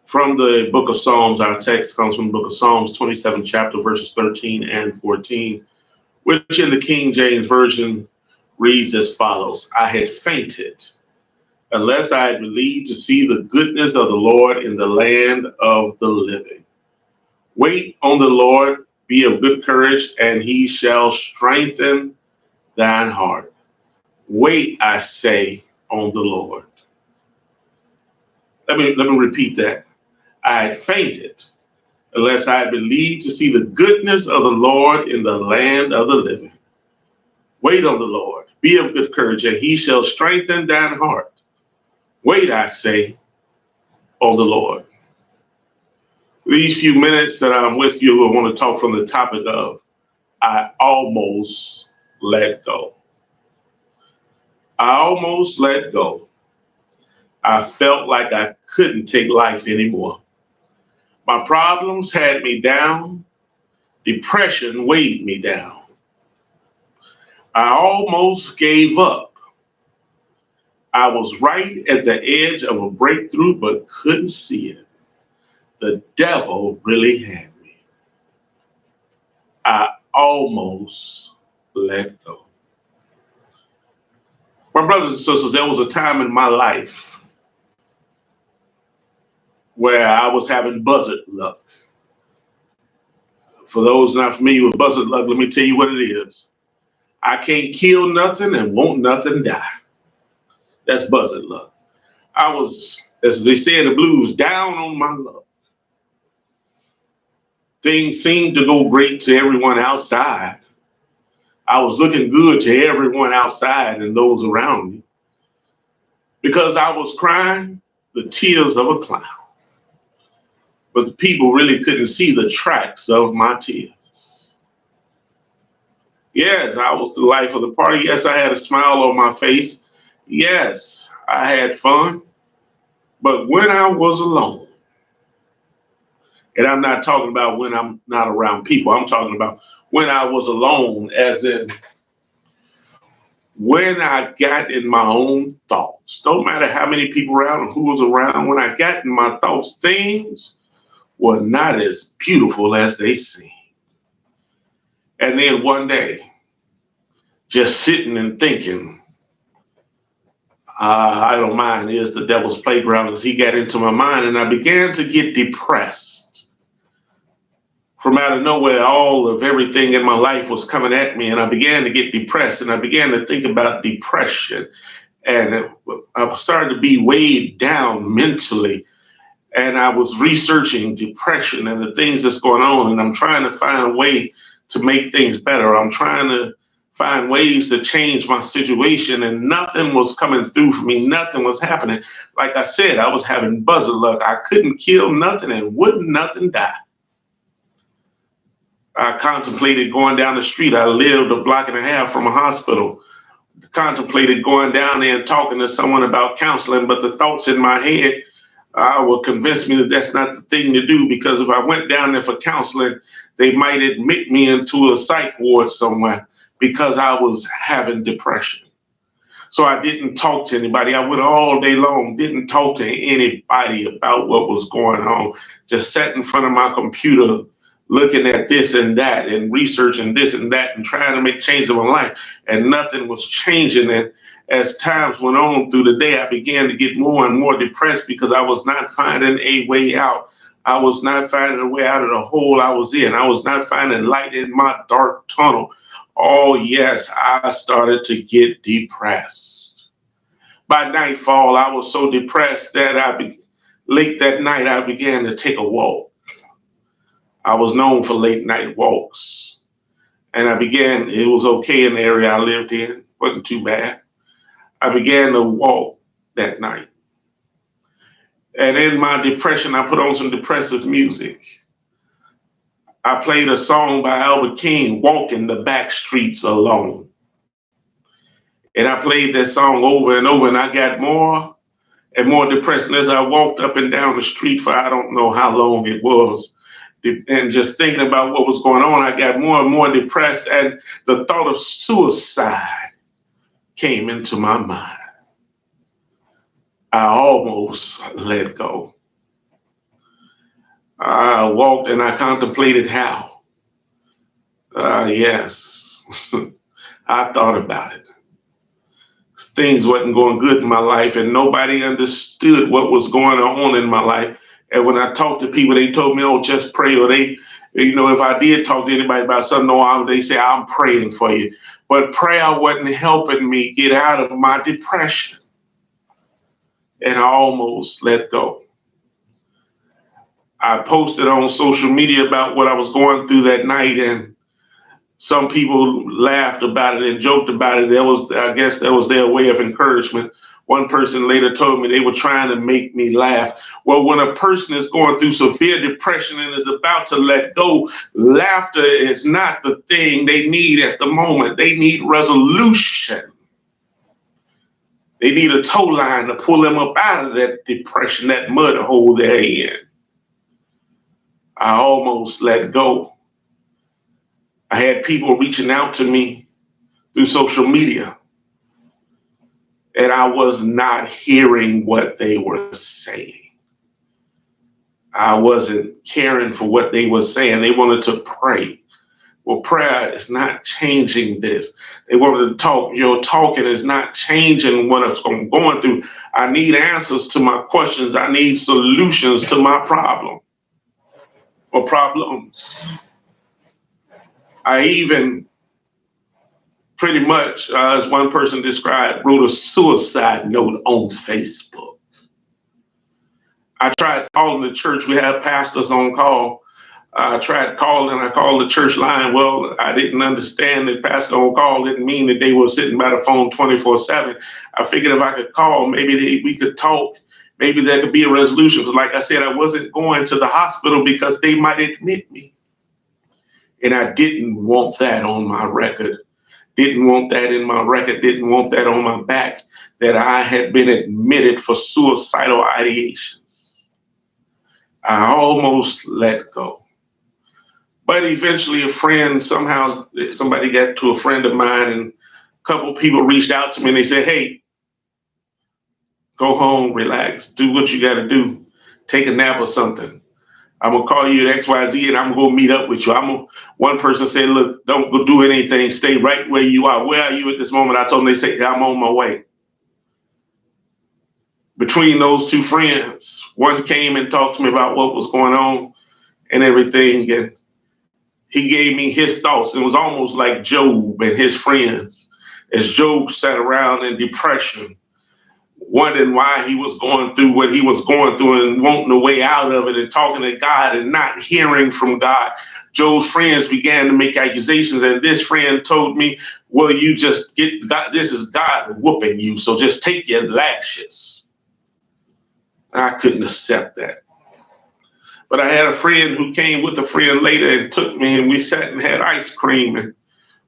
From the book of Psalms. Our text comes from the book of Psalms, 27th chapter, verses 13 and 14, which in the King James Version reads as follows: I had fainted unless I had believed to see the goodness of the Lord in the land of the living. Wait on the Lord, be of good courage, and he shall strengthen thine heart. Wait, I say, on the Lord. Let me repeat that. I had fainted unless I had believed to see the goodness of the Lord in the land of the living. Wait on the Lord, be of good courage, and he shall strengthen thine heart. Wait, I say, on the Lord. These few minutes that I'm with you, I want to talk from the topic of I almost let go. I almost let go. I felt like I couldn't take life anymore. My problems had me down. Depression weighed me down. I almost gave up. I was right at the edge of a breakthrough, but couldn't see it. The devil really had me. I almost let go. My brothers and sisters, there was a time in my life where I was having buzzard luck. For those not familiar with buzzard luck, let me tell you what it is. I can't kill nothing and won't nothing die. That's buzzard luck. I was, as they say in the blues, down on my luck. Things seemed to go great to everyone outside. I was looking good to everyone outside and those around me because I was crying the tears of a clown. But the people really couldn't see the tracks of my tears. Yes, I was the life of the party. Yes, I had a smile on my face. Yes, I had fun. But when I was alone, and I'm not talking about when I'm not around people, I'm talking about when I was alone, as in when I got in my own thoughts. Don't matter how many people around or who was around, when I got in my thoughts, things were not as beautiful as they seemed. And then one day, just sitting and thinking, I don't mind, is the devil's playground, as he got into my mind, and I began to get depressed. From out of nowhere, all of everything in my life was coming at me, and I began to get depressed, and I began to think about depression, and I started to be weighed down mentally, and I was researching depression and the things that's going on, and I'm trying to find a way to make things better. I'm trying to find ways to change my situation, and nothing was coming through for me. Nothing was happening. Like I said, I was having buzzard luck. I couldn't kill nothing and wouldn't nothing die. I contemplated going down the street. I lived a block and a half from a hospital. Contemplated going down there and talking to someone about counseling, but the thoughts in my head would convince me that that's not the thing to do, because if I went down there for counseling, they might admit me into a psych ward somewhere because I was having depression. So I didn't talk to anybody. I went all day long, didn't talk to anybody about what was going on. Just sat in front of my computer looking at this and that and researching this and that and trying to make change in my life. And nothing was changing. And as times went on through the day, I began to get more and more depressed because I was not finding a way out. I was not finding a way out of the hole I was in. I was not finding light in my dark tunnel. Oh, yes, I started to get depressed. By nightfall, I was so depressed that late that night, I began to take a walk. I was known for late night walks. And it was okay in the area I lived in, wasn't too bad. I began to walk that night. And in my depression, I put on some depressive music. I played a song by Albert King, Walking the Back Streets Alone. And I played that song over and over, and I got more and more depressed. And as I walked up and down the street for I don't know how long it was, and just thinking about what was going on, I got more and more depressed, and the thought of suicide came into my mind. I almost let go. I walked and I contemplated how. Yes, I thought about it. Things wasn't going good in my life, and nobody understood what was going on in my life. And when I talked to people, they told me, "Oh, just pray," or they, if I did talk to anybody about something, they say, "I'm praying for you." But prayer wasn't helping me get out of my depression, and I almost let go. I posted on social media about what I was going through that night, and some people laughed about it and joked about it. I guess that was their way of encouragement. One person later told me they were trying to make me laugh. Well, when a person is going through severe depression and is about to let go, laughter is not the thing they need at the moment. They need resolution. They need a tow line to pull them up out of that depression, that mud hole they're in. I almost let go. I had people reaching out to me through social media, and I was not hearing what they were saying. I wasn't caring for what they were saying. They wanted to pray. Well, prayer is not changing this. They wanted to talk. Talking is not changing what I'm going through. I need answers to my questions. I need solutions to my problem or problems. I even pretty much, as one person described, wrote a suicide note on Facebook. I tried calling the church. We have pastors on call. I tried calling. I called the church line. Well, I didn't understand that pastor on call didn't mean that they were sitting by the phone 24/7. I figured if I could call, maybe we could talk. Maybe there could be a resolution. Because like I said, I wasn't going to the hospital because they might admit me. And I didn't want that on my record. Didn't want that in my record. Didn't want that on my back, that I had been admitted for suicidal ideations. I almost let go. But eventually somebody got to a friend of mine, and a couple people reached out to me and they said, "Hey, go home, relax, do what you got to do, take a nap or something. I'm going to call you at XYZ and I'm going to go meet up with you." One person said, "Look, don't go do anything. Stay right where you are." Where are you at this moment? I told them. They said, "I'm on my way." Between those two friends, one came and talked to me about what was going on and everything. And he gave me his thoughts. It was almost like Job and his friends, as Job sat around in depression, wondering why he was going through what he was going through and wanting a way out of it, and talking to God and not hearing from God. Job's friends began to make accusations, and this friend told me, "Well, you just get God, this is God whooping you, so just take your lashes." I couldn't accept that. But I had a friend who came with a friend later and took me, and we sat and had ice cream, and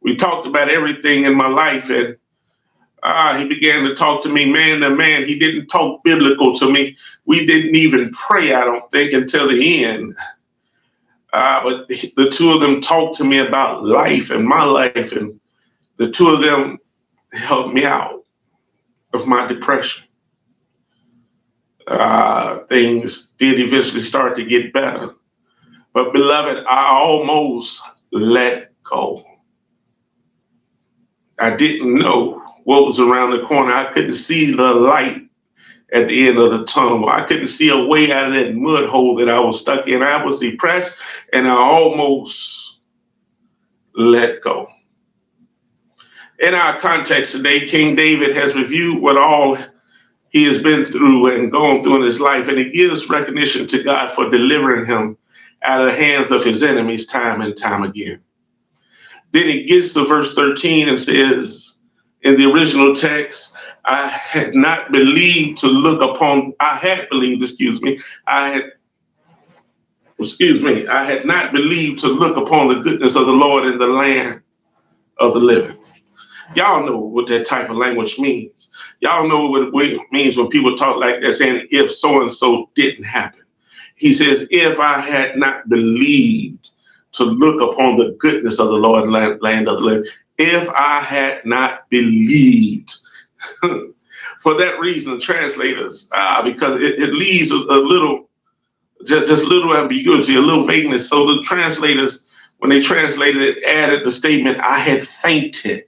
we talked about everything in my life. And he began to talk to me man to man. He didn't talk biblical to me. We didn't even pray, I don't think, until the end. But the two of them talked to me about life and my life, and the two of them helped me out of my depression. Things did eventually start to get better. But beloved, I almost let go. I didn't know what was around the corner. I couldn't see the light at the end of the tunnel. I couldn't see a way out of that mud hole that I was stuck in. I was depressed, and I almost let go. In our context today, King David has reviewed what all he has been through and gone through in his life, and he gives recognition to God for delivering him out of the hands of his enemies time and time again. Then he gets to verse 13 and says, in the original text, I had believed to look upon the goodness of the Lord in the land of the living. Y'all know what that type of language means. Y'all know what it means when people talk like that, saying, if so-and-so didn't happen. He says, if I had not believed to look upon the goodness of the Lord in the land of the living, if I had not believed. For that reason, translators, because it leaves a little Just little ambiguity, a little vagueness. So the translators, when they translated it, added the statement, I had fainted.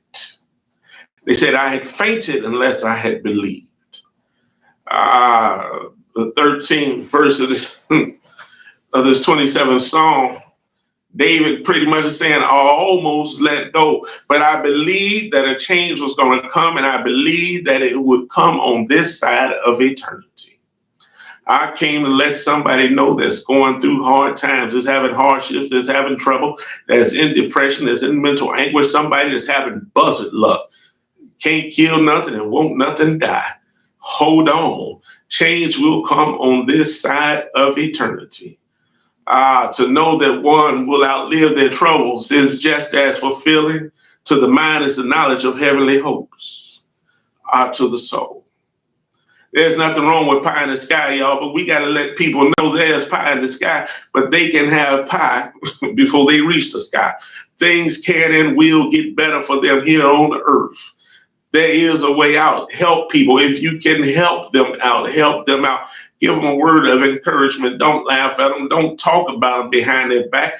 They said, I had fainted unless I had believed. The 13th verse of this, of this 27th Psalm, David pretty much is saying, I almost let go, but I believed that a change was going to come, and I believed that it would come on this side of eternity. I came to let somebody know that's going through hard times, that's having hardships, that's having trouble, that's in depression, that's in mental anguish, somebody that's having buzzard luck, can't kill nothing and won't nothing die. Hold on. Change will come on this side of eternity. To know that one will outlive their troubles is just as fulfilling to the mind as the knowledge of heavenly hopes to the soul. There's nothing wrong with pie in the sky, y'all, but we got to let people know there's pie in the sky, but they can have pie before they reach the sky. Things can and will get better for them here on the earth. There is a way out. Help people. If you can help them out, help them out. Give them a word of encouragement. Don't laugh at them. Don't talk about them behind their back.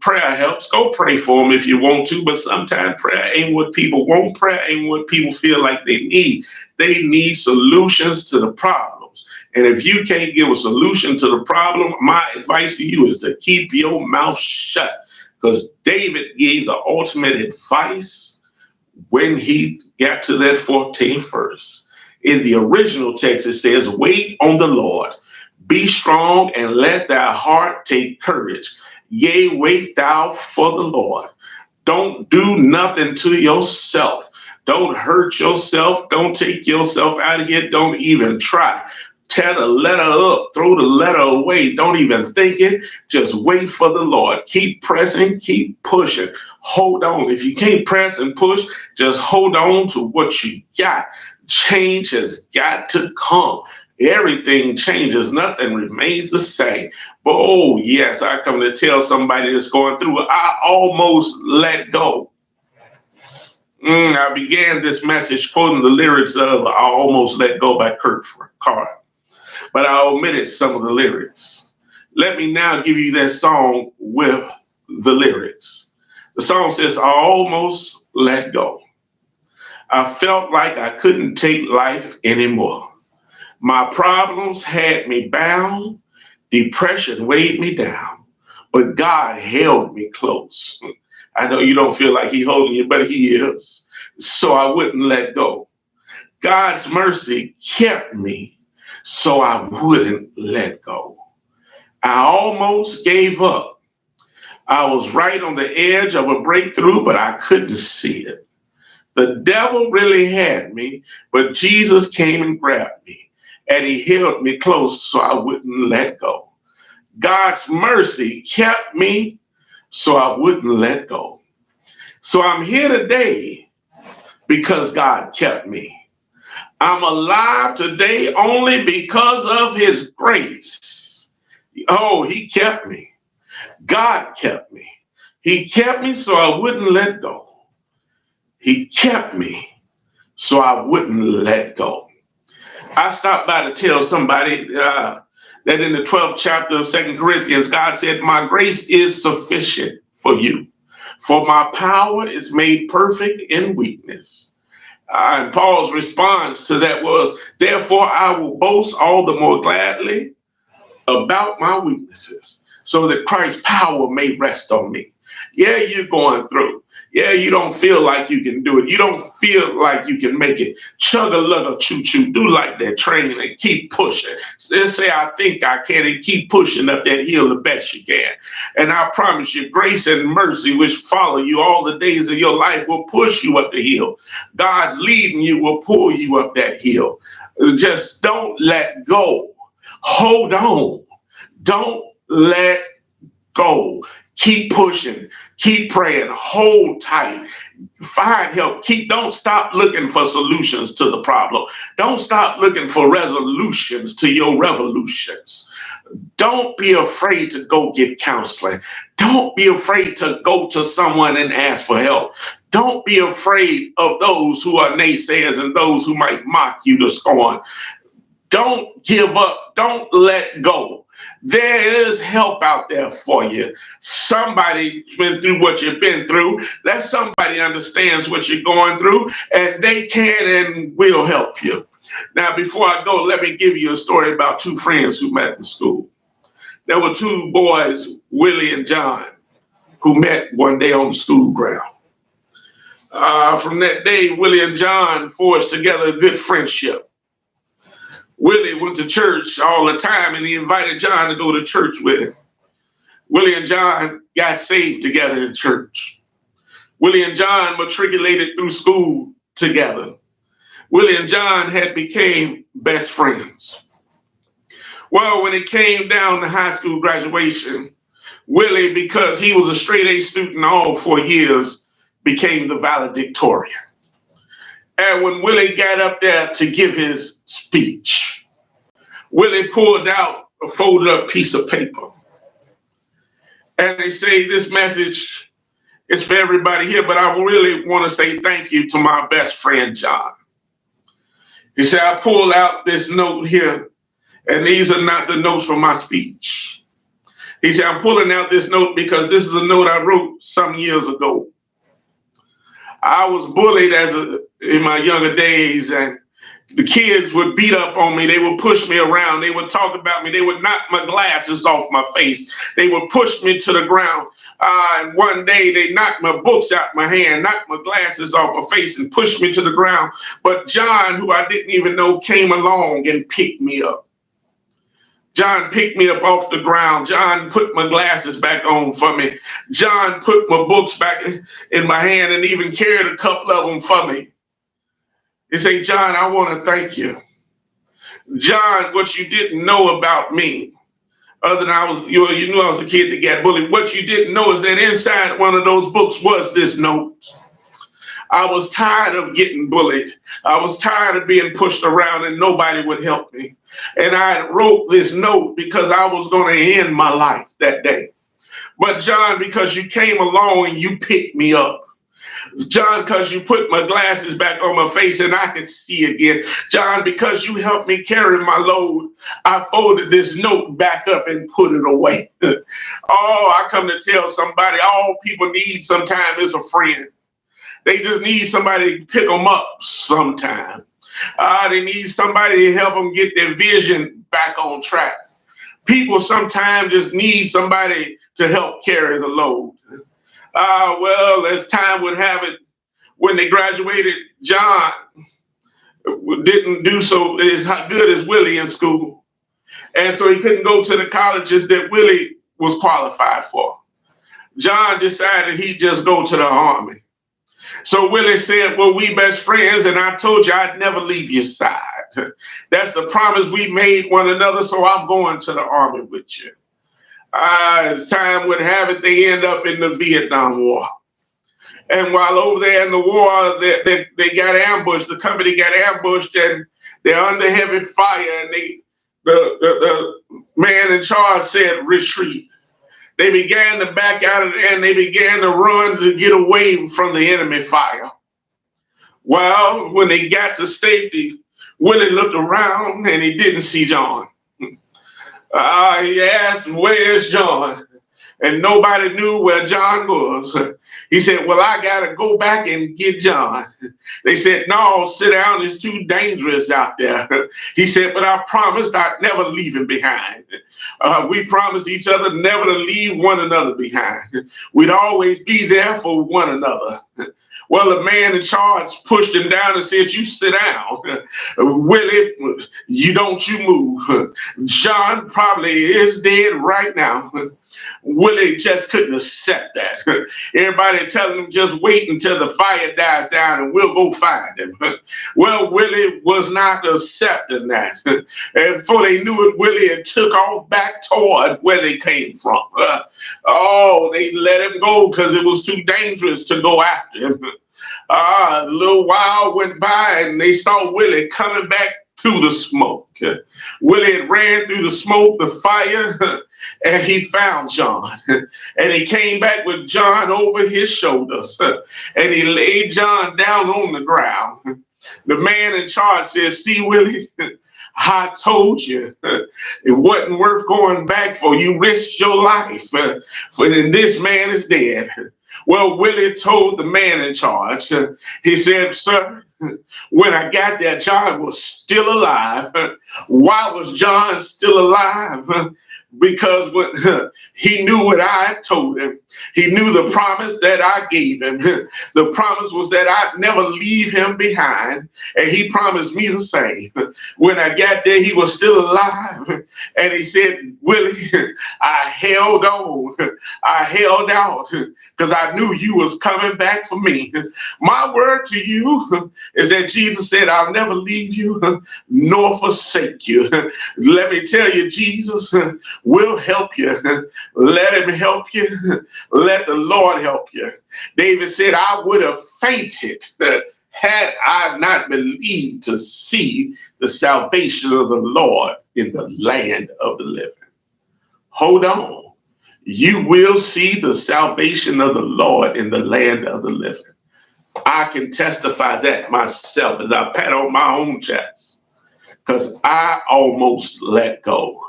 Prayer helps. Go pray for them if you want to, but sometimes prayer ain't what people want. Prayer ain't what people feel like they need. They need solutions to the problems. And if you can't give a solution to the problem, my advice to you is to keep your mouth shut, because David gave the ultimate advice when he got to that 14th verse. In the original text, it says, wait on the Lord, be strong, and let thy heart take courage. Yea, wait thou for the Lord. Don't do nothing to yourself. Don't hurt yourself. Don't take yourself out of here. Don't even try. Tear the letter up, throw the letter away. Don't even think it. Just wait for the Lord. Keep pressing, keep pushing. Hold on. If you can't press and push, just hold on to what you got. Change has got to come. Everything changes. Nothing remains the same. But oh, yes, I come to tell somebody that's going through it, I almost let go. I began this message quoting the lyrics of I Almost Let Go by Kurt Carter, but I omitted some of the lyrics. Let me now give you that song with the lyrics. The song says, I almost let go. I felt like I couldn't take life anymore. My problems had me bound. Depression weighed me down, but God held me close. I know you don't feel like he's holding you, but he is. So I wouldn't let go. God's mercy kept me, so I wouldn't let go. I almost gave up. I was right on the edge of a breakthrough, but I couldn't see it. The devil really had me, but Jesus came and grabbed me, and he held me close so I wouldn't let go. God's mercy kept me, so I wouldn't let go. So I'm here today because God kept me. I'm alive today only because of his grace. Oh, he kept me. God kept me. He kept me so I wouldn't let go. He kept me so I wouldn't let go. I stopped by to tell somebody that in the 12th chapter of 2 Corinthians, God said, my grace is sufficient for you, for my power is made perfect in weakness. And Paul's response to that was, therefore I will boast all the more gladly about my weaknesses, so that Christ's power may rest on me. Yeah, you're going through. Yeah, you don't feel like you can do it. You don't feel like you can make it. Chug-a-lug-a, choo-choo. Do like that train and keep pushing. Just say, I think I can, and keep pushing up that hill the best you can. And I promise you, grace and mercy, which follow you all the days of your life, will push you up the hill. God's leading you will pull you up that hill. Just don't let go. Hold on. Don't let go. Keep pushing, keep praying, hold tight, find help. Don't stop looking for solutions to the problem. Don't stop looking for resolutions to your revolutions. Don't be afraid to go get counseling. Don't be afraid to go to someone and ask for help. Don't be afraid of those who are naysayers and those who might mock you to scorn. Don't give up Don't let go. There is help out there for you. Somebody's been through what you've been through. That somebody understands what you're going through, and they can and will help you. Now, before I go, let me give you a story about two friends who met in school. There were two boys, Willie and John, who met one day on the school ground. From that day, Willie and John forged together a good friendship. Willie went to church all the time, and he invited John to go to church with him. Willie and John got saved together in church. Willie and John matriculated through school together. Willie and John had became best friends. Well, when it came down to high school graduation, Willie, because he was a straight A student all 4 years, became the valedictorian. And when Willie got up there to give his speech, Willie pulled out a folded up piece of paper. And they say, this message is for everybody here, but I really want to say thank you to my best friend, John. He said, I pulled out this note here, and these are not the notes for my speech. He said, I'm pulling out this note because this is a note I wrote some years ago. I was bullied in my younger days, and the kids would beat up on me. They would push me around. They would talk about me. They would knock my glasses off my face. They would push me to the ground. And one day they knocked my books out my hand, knocked my glasses off my face, and pushed me to the ground. But John, who I didn't even know, came along and picked me up. John picked me up off the ground. John put my glasses back on for me. John put my books back in my hand and even carried a couple of them for me. He said, John, I want to thank you. John, what you didn't know about me, other than you knew I was a kid that got bullied. What you didn't know is that inside one of those books was this note. I was tired of getting bullied. I was tired of being pushed around and nobody would help me. And I wrote this note because I was going to end my life that day. But John, because you came along and you picked me up. John, because you put my glasses back on my face and I could see again. John, because you helped me carry my load, I folded this note back up and put it away. Oh, I come to tell somebody all people need sometimes is a friend. They just need somebody to pick them up sometime. They need somebody to help them get their vision back on track. People sometimes just need somebody to help carry the load. Well, as time would have it, when they graduated, John didn't do so as good as Willie in school. And so he couldn't go to the colleges that Willie was qualified for. John decided he'd just go to the Army. So Willie said, well, we best friends, and I told you I'd never leave your side. That's the promise we made one another, so I'm going to the Army with you. As time would have it, they end up in the Vietnam War. And while over there in the war, they got ambushed. The company got ambushed, and they're under heavy fire, and the man in charge said, retreat. They began to back out of there, and they began to run to get away from the enemy fire. Well, when they got to safety, Willie looked around and he didn't see John. He asked, where's John? And nobody knew where John was. He said, well, I got to go back and get John. They said, no, sit down. It's too dangerous out there. He said, but I promised I'd never leave him behind. We promised each other never to leave one another behind. We'd always be there for one another. Well, the man in charge pushed him down and said, you sit down. Willie, you move. John probably is dead right now. Willie just couldn't accept that. Everybody telling him just wait until the fire dies down and we'll go find him. Well, Willie was not accepting that. And before they knew it, Willie had took off back toward where they came from. They let him go because it was too dangerous to go after him. A little while went by and they saw Willie coming back through the smoke. Willie had ran through the smoke, the fire, and he found John. And he came back with John over his shoulders. And he laid John down on the ground. The man in charge said, see, Willie, I told you it wasn't worth going back for. You risked your life, for this man is dead. Well, Willie told the man in charge, he said, sir, when I got there, John was still alive. Why was John still alive? Because he knew what I told him. He knew the promise that I gave him. The promise was that I'd never leave him behind. And he promised me the same. When I got there, he was still alive. And he said, Willie, I held on. I held out because I knew you was coming back for me. My word to you is that Jesus said, I'll never leave you nor forsake you. Let me tell you, Jesus will help you. Let him help you. Let the Lord help you. David said, I would have fainted had I not believed to see the salvation of the Lord in the land of the living. Hold on. You will see the salvation of the Lord in the land of the living. I can testify that myself as I pat on my own chest, because I almost let go.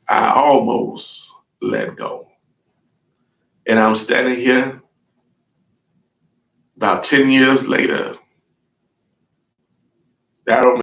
I almost let go. And I'm standing here about 10 years later. I don't